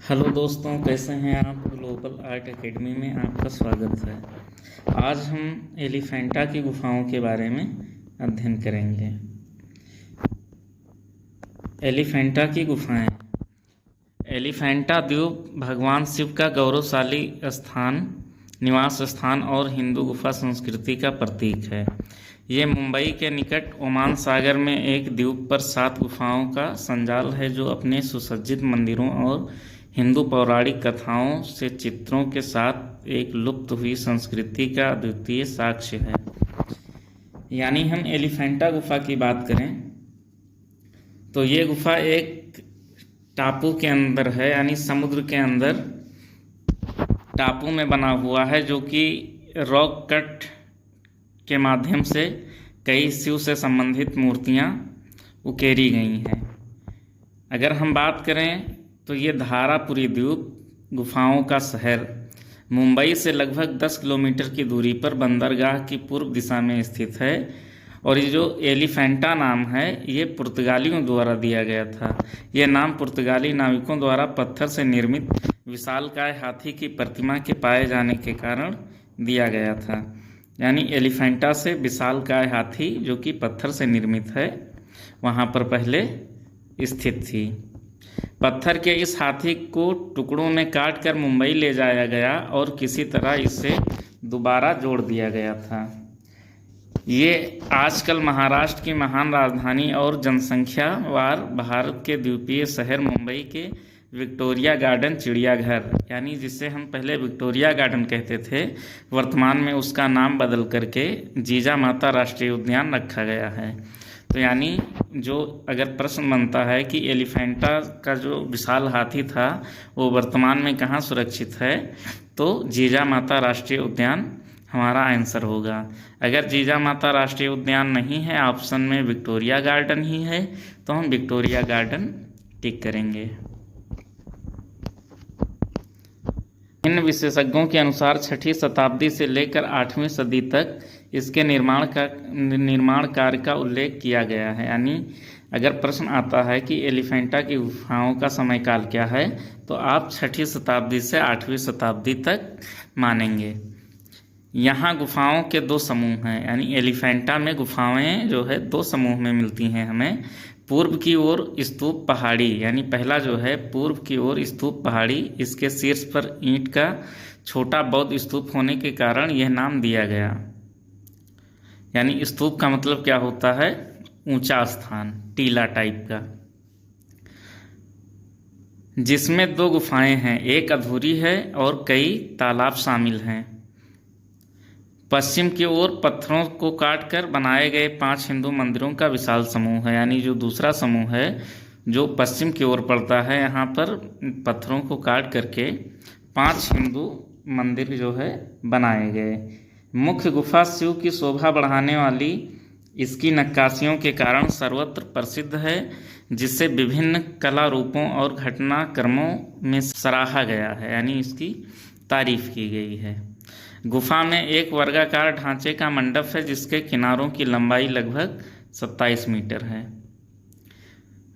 Hello दोस्तों, कैसे हैं आप। ग्लोबल आर्ट एकेडमी में आपका स्वागत है। आज हम एलिफेंटा की गुफाओं के बारे में अध्ययन करेंगे। एलिफेंटा की गुफाएं। एलिफेंटा द्वीप भगवान शिव का गौरवशाली निवास स्थान और हिंदू गुफा संस्कृति का प्रतीक है। ये मुंबई के निकट ओमान सागर में एक द्वीप पर 7 गुफाओं का संजाल है, जो अपने सुसज्जित मंदिरों और हिंदू पौराणिक कथाओं से चित्रों के साथ एक लुप्त हुई संस्कृति का अद्वितीय साक्ष्य है। यानी हम एलिफेंटा गुफा की बात करें तो ये गुफा एक टापू के अंदर है, यानी समुद्र के अंदर टापू में बना हुआ है, जो कि रॉक कट के माध्यम से कई शिव से संबंधित मूर्तियां उकेरी गई हैं। अगर हम बात करें तो ये धारापुरी द्वीप गुफाओं का शहर मुंबई से लगभग 10 किलोमीटर की दूरी पर बंदरगाह की पूर्व दिशा में स्थित है। और ये जो एलिफेंटा नाम है, ये पुर्तगालियों द्वारा दिया गया था। यह नाम पुर्तगाली नाविकों द्वारा पत्थर से निर्मित विशालकाय हाथी की प्रतिमा के पाए जाने के कारण दिया गया था। यानी एलिफेंटा से विशालकाय हाथी, जो कि पत्थर से निर्मित है, वहाँ पर पहले स्थित थी। पत्थर के इस हाथी को टुकड़ों में काट कर मुंबई ले जाया गया और किसी तरह इसे दोबारा जोड़ दिया गया था। ये आजकल महाराष्ट्र की महान राजधानी और जनसंख्यावार भारत के द्वीपीय शहर मुंबई के विक्टोरिया गार्डन चिड़ियाघर, यानी जिसे हम पहले विक्टोरिया गार्डन कहते थे, वर्तमान में उसका नाम बदल करके जीजा माता राष्ट्रीय उद्यान रखा गया है। तो यानी जो अगर प्रश्न बनता है कि एलिफेंटा का जो विशाल हाथी था वो वर्तमान में कहाँ सुरक्षित है, तो जीजा माता राष्ट्रीय उद्यान हमारा आंसर होगा। अगर जीजा माता राष्ट्रीय उद्यान नहीं है, ऑप्शन में विक्टोरिया गार्डन ही है, तो हम विक्टोरिया गार्डन टिक करेंगे। इन विशेषज्ञों के अनुसार 6वीं शताब्दी से लेकर 8वीं सदी तक इसके निर्माण कार्य का उल्लेख किया गया है। यानी अगर प्रश्न आता है कि एलिफेंटा की गुफाओं का समय काल क्या है, तो आप 6वीं शताब्दी से 8वीं शताब्दी तक मानेंगे। यहाँ गुफाओं के 2 समूह हैं, यानी एलिफेंटा में गुफाएं जो है 2 समूह में मिलती हैं हमें। पूर्व की ओर स्तूप पहाड़ी, यानी पहला जो है पूर्व की ओर स्तूप पहाड़ी, इसके शीर्ष पर ईंट का छोटा बौद्ध स्तूप होने के कारण यह नाम दिया गया। यानी स्तूप का मतलब क्या होता है? ऊंचा स्थान, टीला टाइप का, जिसमें 2 गुफाएं हैं, एक अधूरी है और कई तालाब शामिल हैं। पश्चिम की ओर पत्थरों को काटकर बनाए गए 5 हिंदू मंदिरों का विशाल समूह है। यानी जो दूसरा समूह है जो पश्चिम की ओर पड़ता है, यहाँ पर पत्थरों को काट करके 5 हिंदू मंदिर जो है बनाए गए। मुख्य गुफा शिव की शोभा बढ़ाने वाली इसकी नक्काशियों के कारण सर्वत्र प्रसिद्ध है, जिससे विभिन्न कला रूपों और घटनाक्रमों में सराहा गया है, यानी इसकी तारीफ की गई है। गुफा में एक वर्गाकार ढांचे का मंडप है, जिसके किनारों की लंबाई लगभग 27 मीटर है।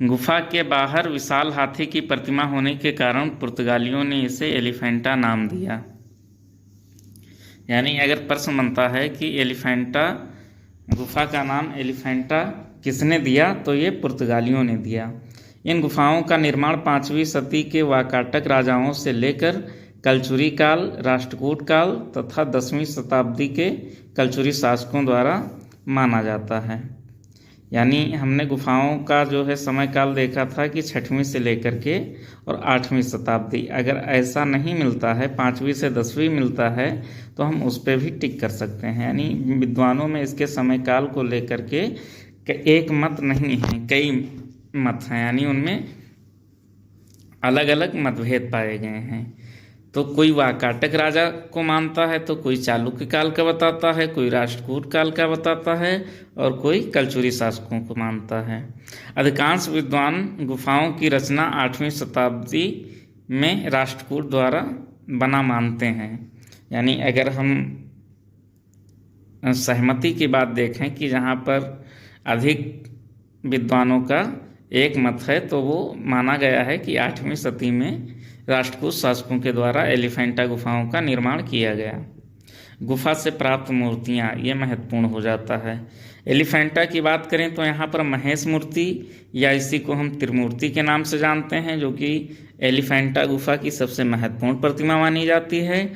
गुफा के बाहर विशाल हाथी की प्रतिमा होने के कारण पुर्तगालियों ने इसे एलिफेंटा नाम दिया। यानी अगर प्रश्न बनता है कि एलिफेंटा गुफा का नाम एलिफेंटा किसने दिया, तो ये पुर्तगालियों ने दिया। इन गुफाओं का निर्माण 5वीं सदी के वाकाटक राजाओं से लेकर कलचुरी काल, राष्ट्रकूट काल तथा 10वीं शताब्दी के कलचुरी शासकों द्वारा माना जाता है। यानी हमने गुफाओं का जो है समय काल देखा था कि 6वीं से लेकर के और 8वीं शताब्दी। अगर ऐसा नहीं मिलता है, 5वीं से 10वीं मिलता है, तो हम उस पर भी टिक कर सकते हैं। यानी विद्वानों में इसके समय काल को लेकर के एक मत नहीं है, कई मत हैं, यानी उनमें अलग अलग मतभेद पाए गए हैं। तो कोई वाकाटक राजा को मानता है, तो कोई चालुक्य काल का बताता है, कोई राष्ट्रकूट काल का बताता है, और कोई कलचुरी शासकों को मानता है। अधिकांश विद्वान गुफाओं की रचना 8वीं शताब्दी में राष्ट्रकूट द्वारा बना मानते हैं। यानी अगर हम सहमति की बात देखें कि जहाँ पर अधिक विद्वानों का एक मत है तो वो माना गया है कि 8वीं सदी में राष्ट्रकूट शासकों के द्वारा एलिफेंटा गुफाओं का निर्माण किया गया। गुफा से प्राप्त मूर्तियाँ, ये महत्वपूर्ण हो जाता है। एलिफेंटा की बात करें तो यहाँ पर महेश मूर्ति या इसी को हम त्रिमूर्ति के नाम से जानते हैं, जो कि एलिफेंटा गुफा की सबसे महत्वपूर्ण प्रतिमा मानी जाती है।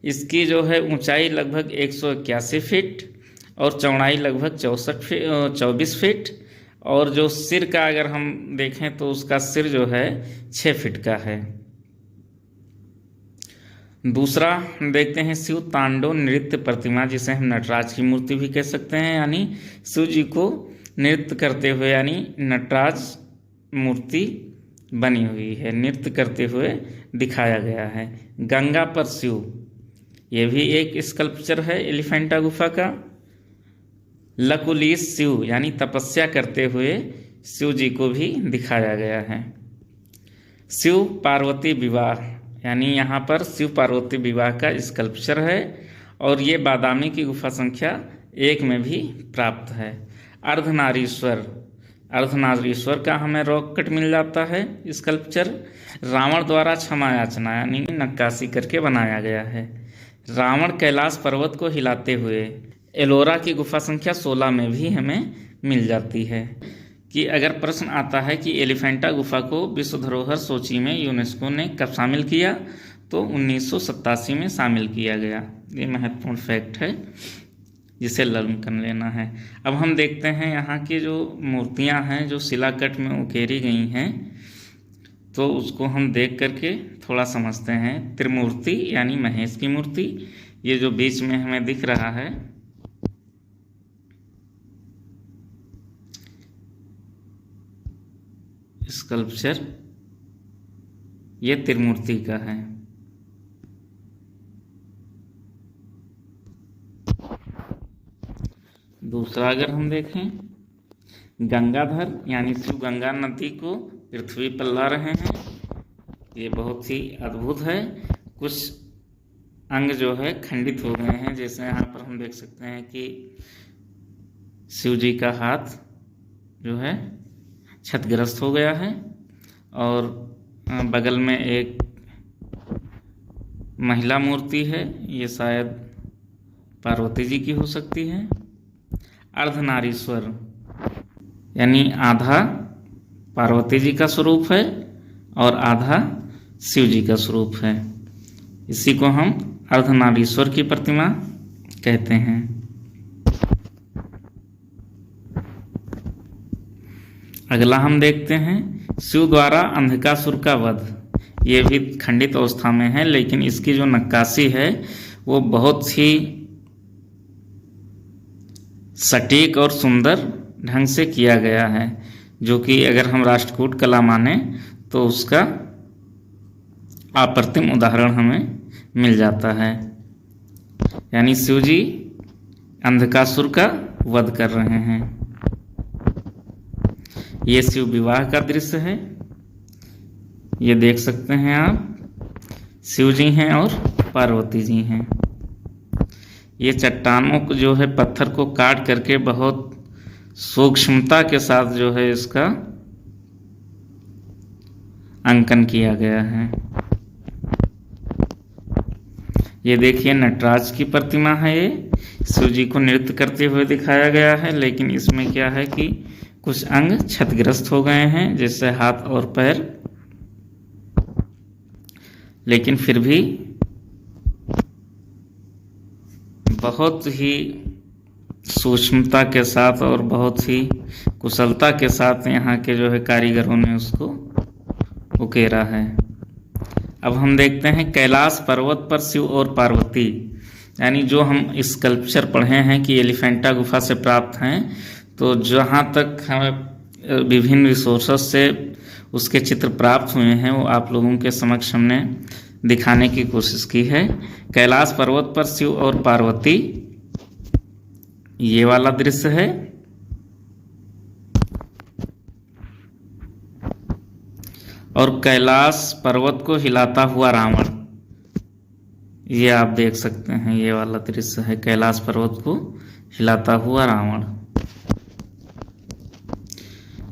इसकी जो है ऊंचाई लगभग 181 फीट और चौड़ाई लगभग 24 फीट, और जो सिर का अगर हम देखें तो उसका सिर जो है 6 फीट का है। दूसरा देखते हैं शिव तांडव नृत्य प्रतिमा, जिसे हम नटराज की मूर्ति भी कह सकते हैं, यानी शिव जी को नृत्य करते हुए, यानी नटराज मूर्ति बनी हुई है, नृत्य करते हुए दिखाया गया है। गंगा पर शिव, ये भी एक स्कल्पचर है एलिफेंटा गुफा का। लकुलीस शिव, यानी तपस्या करते हुए शिव जी को भी दिखाया गया है। शिव पार्वती विवाह, यानी यहाँ पर शिव पार्वती विवाह का स्कल्पचर है, और ये बादामी की गुफा संख्या 1 में भी प्राप्त है। अर्धनारीश्वर, अर्धनारीश्वर का हमें रॉक कट मिल जाता है स्कल्पचर। रावण द्वारा क्षमा याचना, यानी नक्काशी करके बनाया गया है। रावण कैलाश पर्वत को हिलाते हुए, एलोरा की गुफा संख्या 16 में भी हमें मिल जाती है। कि अगर प्रश्न आता है कि एलिफेंटा गुफा को विश्व धरोहर सूची में यूनेस्को ने कब शामिल किया, तो 1987 में शामिल किया गया। ये महत्वपूर्ण फैक्ट है जिसे लर्न कर लेना है। अब हम देखते हैं यहाँ की जो मूर्तियाँ हैं जो शिलाकट में उकेरी गई हैं, तो उसको हम देख करके थोड़ा समझते हैं। त्रिमूर्ति यानी महेश की मूर्ति, ये जो बीच में हमें दिख रहा है, स्कल्पचर, ये त्रिमूर्ति का है। दूसरा अगर हम देखें, गंगाधर यानी शिव गंगा नदी को पृथ्वी पर ला रहे हैं, ये बहुत ही अद्भुत है। कुछ अंग जो है खंडित हो गए हैं, जैसे यहाँ पर हम देख सकते हैं कि शिव जी का हाथ जो है क्षतग्रस्त हो गया है, और बगल में एक महिला मूर्ति है, ये शायद पार्वती जी की हो सकती है। अर्धनारीश्वर यानी आधा पार्वती जी का स्वरूप है और आधा शिव जी का स्वरूप है, इसी को हम अर्धनारीश्वर की प्रतिमा कहते हैं। अगला हम देखते हैं शिव द्वारा अंधकासुर का वध। ये भी खंडित अवस्था में है, लेकिन इसकी जो नक्काशी है वो बहुत ही सटीक और सुंदर ढंग से किया गया है, जो कि अगर हम राष्ट्रकूट कला माने तो उसका अप्रतिम उदाहरण हमें मिल जाता है। यानी शिव जी अंधकासुर का वध कर रहे हैं। ये शिव विवाह का दृश्य है, ये देख सकते हैं आप, शिव जी हैं और पार्वती जी हैं। ये चट्टानों को जो है पत्थर को काट करके बहुत सूक्ष्मता के साथ जो है इसका अंकन किया गया है। ये देखिए नटराज की प्रतिमा है, ये शिव जी को नृत्य करते हुए दिखाया गया है, लेकिन इसमें क्या है कि कुछ अंग क्षतिग्रस्त हो गए हैं, जैसे हाथ और पैर, लेकिन फिर भी बहुत ही सूक्ष्मता के साथ और बहुत ही कुशलता के साथ यहाँ के जो है कारीगरों ने उसको उकेरा है। अब हम देखते हैं कैलाश पर्वत पर शिव और पार्वती, यानी जो हम स्कल्पचर पढ़े हैं कि एलिफेंटा गुफा से प्राप्त हैं, तो जहाँ तक हमें विभिन्न रिसोर्सेस से उसके चित्र प्राप्त हुए हैं वो आप लोगों के समक्ष हमने दिखाने की कोशिश की है। कैलाश पर्वत पर शिव और पार्वती, ये वाला दृश्य है, और कैलाश पर्वत को हिलाता हुआ रावण, ये आप देख सकते हैं, ये वाला दृश्य है कैलाश पर्वत को हिलाता हुआ रावण।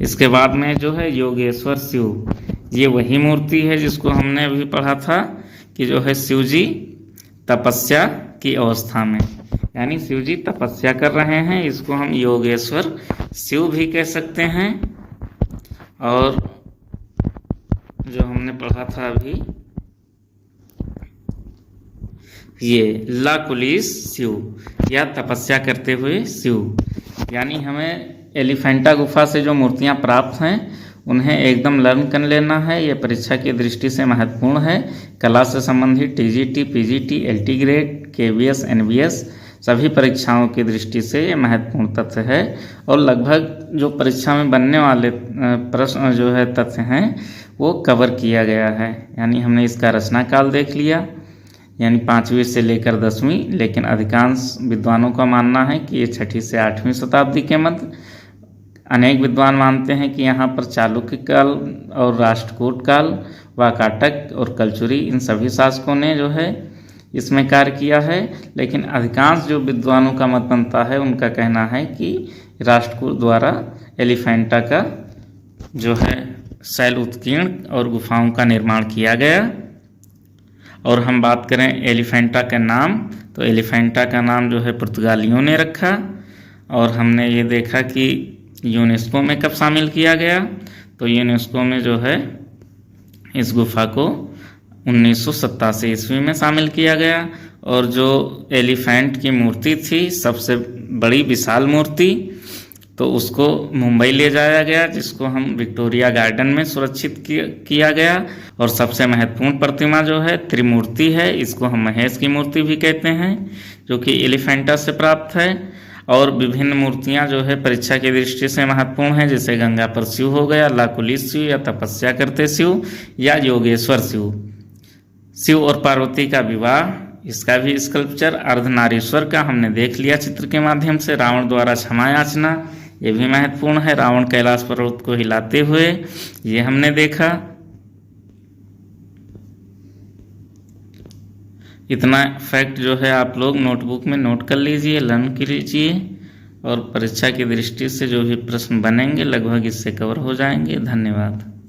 इसके बाद में जो है योगेश्वर शिव, ये वही मूर्ति है जिसको हमने अभी पढ़ा था कि जो है शिव जी तपस्या की अवस्था में, यानी शिव जी तपस्या कर रहे हैं, इसको हम योगेश्वर शिव भी कह सकते हैं। और जो हमने पढ़ा था अभी ये लाकुलिस शिव या तपस्या करते हुए शिव, यानी हमें एलिफेंटा गुफा से जो मूर्तियां प्राप्त हैं उन्हें एकदम लर्न कर लेना है। ये परीक्षा की दृष्टि से महत्वपूर्ण है। कला से संबंधित TGT, PGT, LT grade, KVS, NVS सभी परीक्षाओं की दृष्टि से ये महत्वपूर्ण तथ्य है। और लगभग जो परीक्षा में बनने वाले प्रश्न जो है तथ्य हैं वो कवर किया गया है। यानी हमने इसका रचना काल देख लिया, यानी 5वीं से लेकर 10वीं, लेकिन अधिकांश विद्वानों का मानना है कि ये 6वीं से 8वीं शताब्दी के मध्य। अनेक विद्वान मानते हैं कि यहाँ पर चालुक्य काल और राष्ट्रकूट काल, वाकाटक और कलचुरी, इन सभी शासकों ने जो है इसमें कार्य किया है। लेकिन अधिकांश जो विद्वानों का मत बनता है उनका कहना है कि राष्ट्रकूट द्वारा एलिफेंटा का जो है शैल उत्कीर्ण और गुफाओं का निर्माण किया गया। और हम बात करें एलिफेंटा का नाम, तो एलिफेंटा का नाम जो है पुर्तगालियों ने रखा। और हमने ये देखा कि यूनेस्को में कब शामिल किया गया, तो यूनेस्को में जो है इस गुफा को 1987 ईस्वी में शामिल किया गया। और जो एलिफेंट की मूर्ति थी, सबसे बड़ी विशाल मूर्ति, तो उसको मुंबई ले जाया गया, जिसको हम विक्टोरिया गार्डन में सुरक्षित किया गया। और सबसे महत्वपूर्ण प्रतिमा जो है त्रिमूर्ति है, इसको हम महेश की मूर्ति भी कहते हैं, जो कि एलिफेंटा से प्राप्त है। और विभिन्न मूर्तियां जो है परीक्षा की दृष्टि से महत्वपूर्ण है, जैसे गंगा पर शिव हो गया, लाकुलिस शिव या तपस्या करते शिव, या योगेश्वर शिव। शिव और पार्वती का विवाह, इसका भी स्कल्पचर। अर्धनारीश्वर का हमने देख लिया चित्र के माध्यम से। रावण द्वारा क्षमा याचना, ये भी महत्वपूर्ण है, रावण कैलाश पर्वत को हिलाते हुए, ये हमने देखा। इतना फैक्ट जो है आप लोग नोटबुक में नोट कर लीजिए, लर्न कीजिए, और परीक्षा की दृष्टि से जो भी प्रश्न बनेंगे लगभग इससे कवर हो जाएंगे। धन्यवाद।